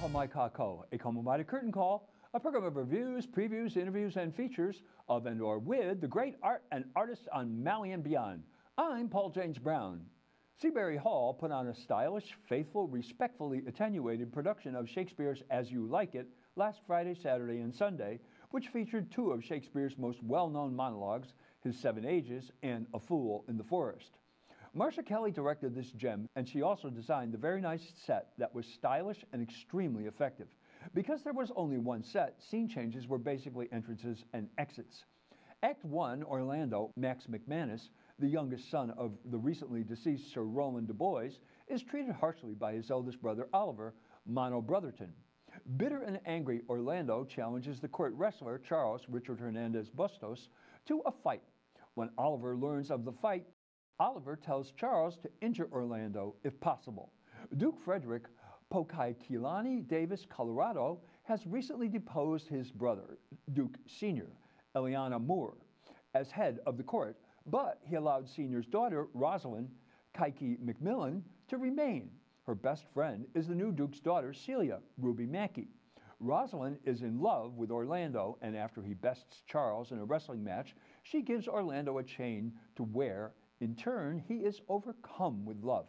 Kako, a Komomata Curtain Call, a program of reviews, previews, interviews, and features of and or with the great art and artists on Maui and beyond. I'm Paul James Brown. Seabury Hall put on a stylish, faithful, respectfully attenuated production of Shakespeare's As You Like It last Friday, Saturday, and Sunday, which featured two of Shakespeare's most well-known monologues, his Seven Ages and A Fool in the Forest. Marsha Kelly directed this gem, and she also designed the very nice set that was stylish and extremely effective. Because there was only one set, scene changes were basically entrances and exits. Act 1, Orlando Max Mcmanus, the youngest son of the recently deceased Sir Roland de Boys, is treated harshly by his eldest brother Oliver, Mono Brotherton. Bitter and angry, Orlando challenges the court wrestler Charles Richard Hernandez Bustos to a fight. When Oliver learns of the fight, Oliver tells Charles to injure Orlando if possible. Duke Frederick Pokaikilani Davis Colorado has recently deposed his brother, Duke Sr., Eliana Moore, as head of the court, but he allowed Sr.'s daughter, Rosalind Kaiki McMillan, to remain. Her best friend is the new Duke's daughter, Celia Ruby Mackey. Rosalind is in love with Orlando, and after he bests Charles in a wrestling match, she gives Orlando a chain to wear. In turn, he is overcome with love.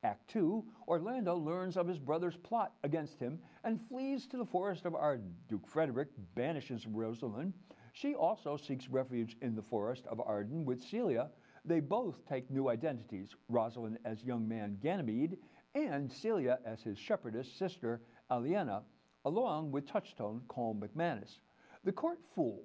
Act 2, Orlando learns of his brother's plot against him and flees to the Forest of Arden. Duke Frederick banishes Rosalind. She also seeks refuge in the Forest of Arden with Celia. They both take new identities, Rosalind as young man Ganymede and Celia as his shepherdess sister Aliena, along with Touchstone Colm McManus. The Court Fool.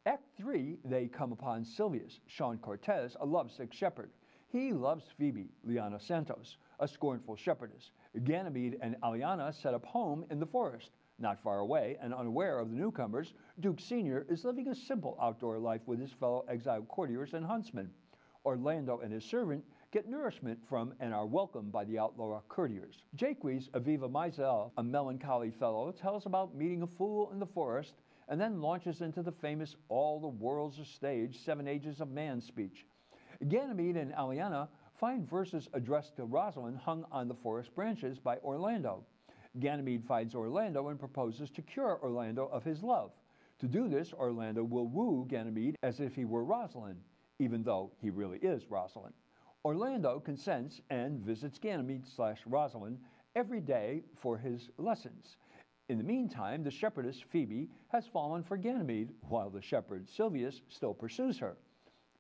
Act 3, they come upon Silvius, Sean Cortez, a lovesick shepherd. He loves Phoebe, Liana Santos, a scornful shepherdess. Ganymede and Aliena set up home in the forest. Not far away and unaware of the newcomers, Duke Sr. is living a simple outdoor life with his fellow exiled courtiers and huntsmen. Orlando and his servant get nourishment from and are welcomed by the outlaw courtiers. Jaques Aviva Mizell, a melancholy fellow, tells about meeting a fool in the forest and then launches into the famous All the World's a Stage, 7 Ages of Man speech. Ganymede and Aliena find verses addressed to Rosalind hung on the forest branches by Orlando. Ganymede finds Orlando and proposes to cure Orlando of his love. To do this, Orlando will woo Ganymede as if he were Rosalind, even though he really is Rosalind. Orlando consents and visits Ganymede/Rosalind every day for his lessons. In the meantime, the shepherdess Phoebe has fallen for Ganymede, while the shepherd Silvius still pursues her.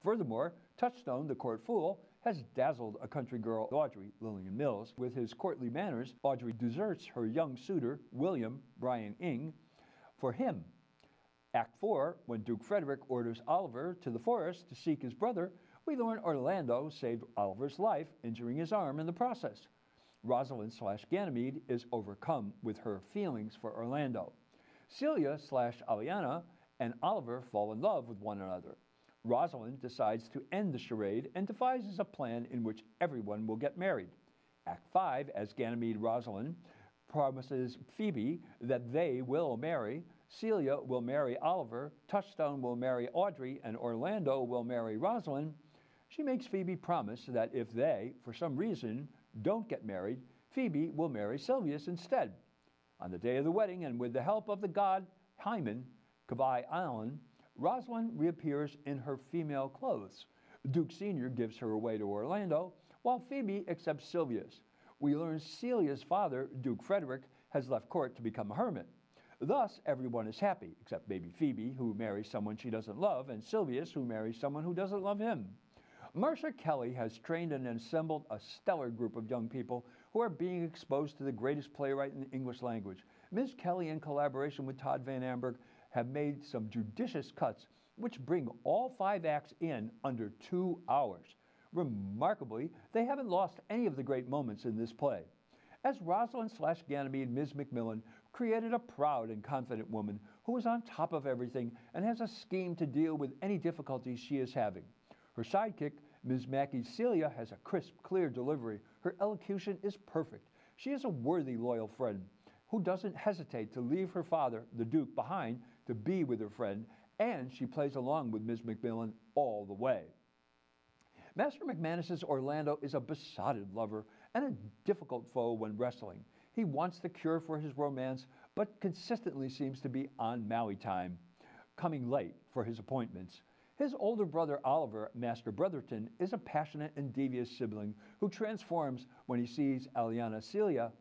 Furthermore, Touchstone, the court fool, has dazzled a country girl, Audrey Lillian Mills, with his courtly manners. Audrey deserts her young suitor, William Brian Ing, for him. Act 4, when Duke Frederick orders Oliver to the forest to seek his brother, we learn Orlando saved Oliver's life, injuring his arm in the process. Rosalind/Ganymede is overcome with her feelings for Orlando. Celia/Aliena and Oliver fall in love with one another. Rosalind decides to end the charade and devises a plan in which everyone will get married. Act 5, as Ganymede/Rosalind promises Phoebe that they will marry, Celia will marry Oliver, Touchstone will marry Audrey, and Orlando will marry Rosalind. She makes Phoebe promise that if they, for some reason, don't get married, Phoebe will marry Silvius instead. On the day of the wedding, and with the help of the god Hymen, Kavai Island, Rosalind reappears in her female clothes. Duke Sr. gives her away to Orlando, while Phoebe accepts Silvius. We learn Celia's father, Duke Frederick, has left court to become a hermit. Thus, everyone is happy, except baby Phoebe, who marries someone she doesn't love, and Silvius, who marries someone who doesn't love him. Marsha Kelly has trained and assembled a stellar group of young people who are being exposed to the greatest playwright in the English language. Ms. Kelly, in collaboration with Todd Van Amburgh, have made some judicious cuts which bring all 5 acts in under 2 hours. Remarkably, they haven't lost any of the great moments in this play. As Rosalind/Ganymede, Ms. McMillan created a proud and confident woman who is on top of everything and has a scheme to deal with any difficulties she is having. Her sidekick, Ms. Mackey Celia, has a crisp, clear delivery. Her elocution is perfect. She is a worthy, loyal friend who doesn't hesitate to leave her father, the Duke, behind to be with her friend, and she plays along with Ms. McMillan all the way. Master McManus's Orlando is a besotted lover and a difficult foe when wrestling. He wants the cure for his romance, but consistently seems to be on Maui time, coming late for his appointments. His older brother Oliver, Master Brotherton, is a passionate and devious sibling who transforms when he sees Aliana Celia.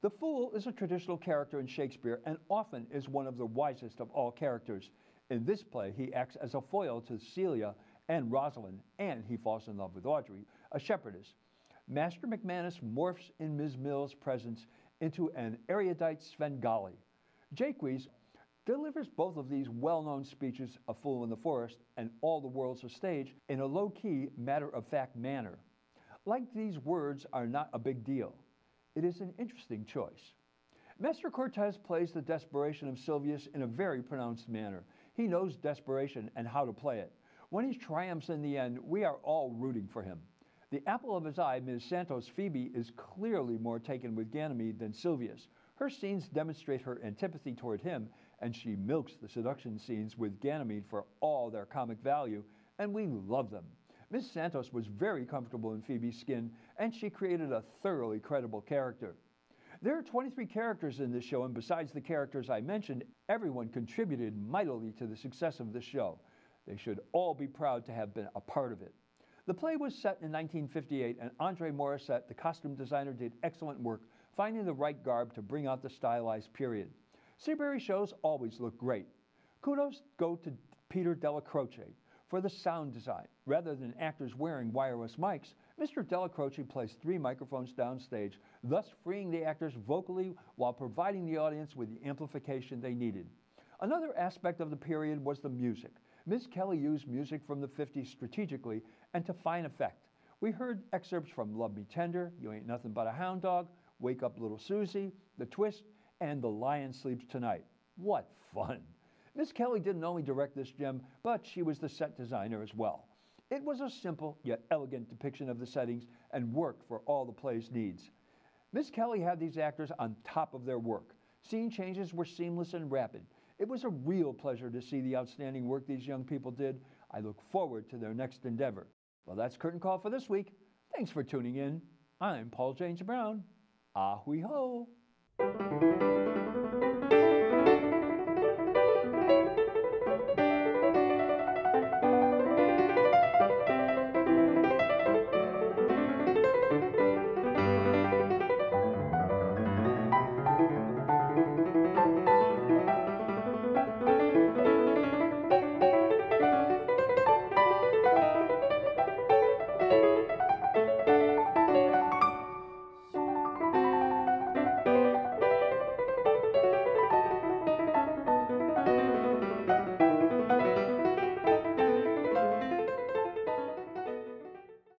The fool is a traditional character in Shakespeare and often is one of the wisest of all characters. In this play, he acts as a foil to Celia and Rosalind, and he falls in love with Audrey, a shepherdess. Master McManus morphs in Ms. Mill's presence into an erudite Svengali. Jaques delivers both of these well-known speeches, A Fool in the Forest and All the World's a Stage, in a low-key, matter-of-fact manner. Like these words are not a big deal. It is an interesting choice. Master Cortez plays the desperation of Silvius in a very pronounced manner. He knows desperation and how to play it. When he triumphs in the end, we are all rooting for him. The apple of his eye, Ms. Santos' Phoebe, is clearly more taken with Ganymede than Silvius. Her scenes demonstrate her antipathy toward him, and she milks the seduction scenes with Ganymede for all their comic value, and we love them. Ms. Santos was very comfortable in Phoebe's skin, and she created a thoroughly credible character. There are 23 characters in this show, and besides the characters I mentioned, everyone contributed mightily to the success of this show. They should all be proud to have been a part of it. The play was set in 1958, and Andre Morissette, the costume designer, did excellent work finding the right garb to bring out the stylized period. Seabury shows always look great. Kudos go to Peter Della Croce for the sound design. Rather than actors wearing wireless mics, Mr. Della Croce placed 3 microphones downstage, thus freeing the actors vocally while providing the audience with the amplification they needed. Another aspect of the period was the music. Ms. Kelly used music from the 50s strategically and to fine effect. We heard excerpts from Love Me Tender, You Ain't Nothing But a Hound Dog, Wake Up Little Susie, The Twist, and The Lion Sleeps Tonight. What fun! Ms. Kelly didn't only direct this gem, but she was the set designer as well. It was a simple yet elegant depiction of the settings and worked for all the play's needs. Ms. Kelly had these actors on top of their work. Scene changes were seamless and rapid. It was a real pleasure to see the outstanding work these young people did. I look forward to their next endeavor. Well, that's Curtain Call for this week. Thanks for tuning in. I'm Paul James Brown. Ahui ho!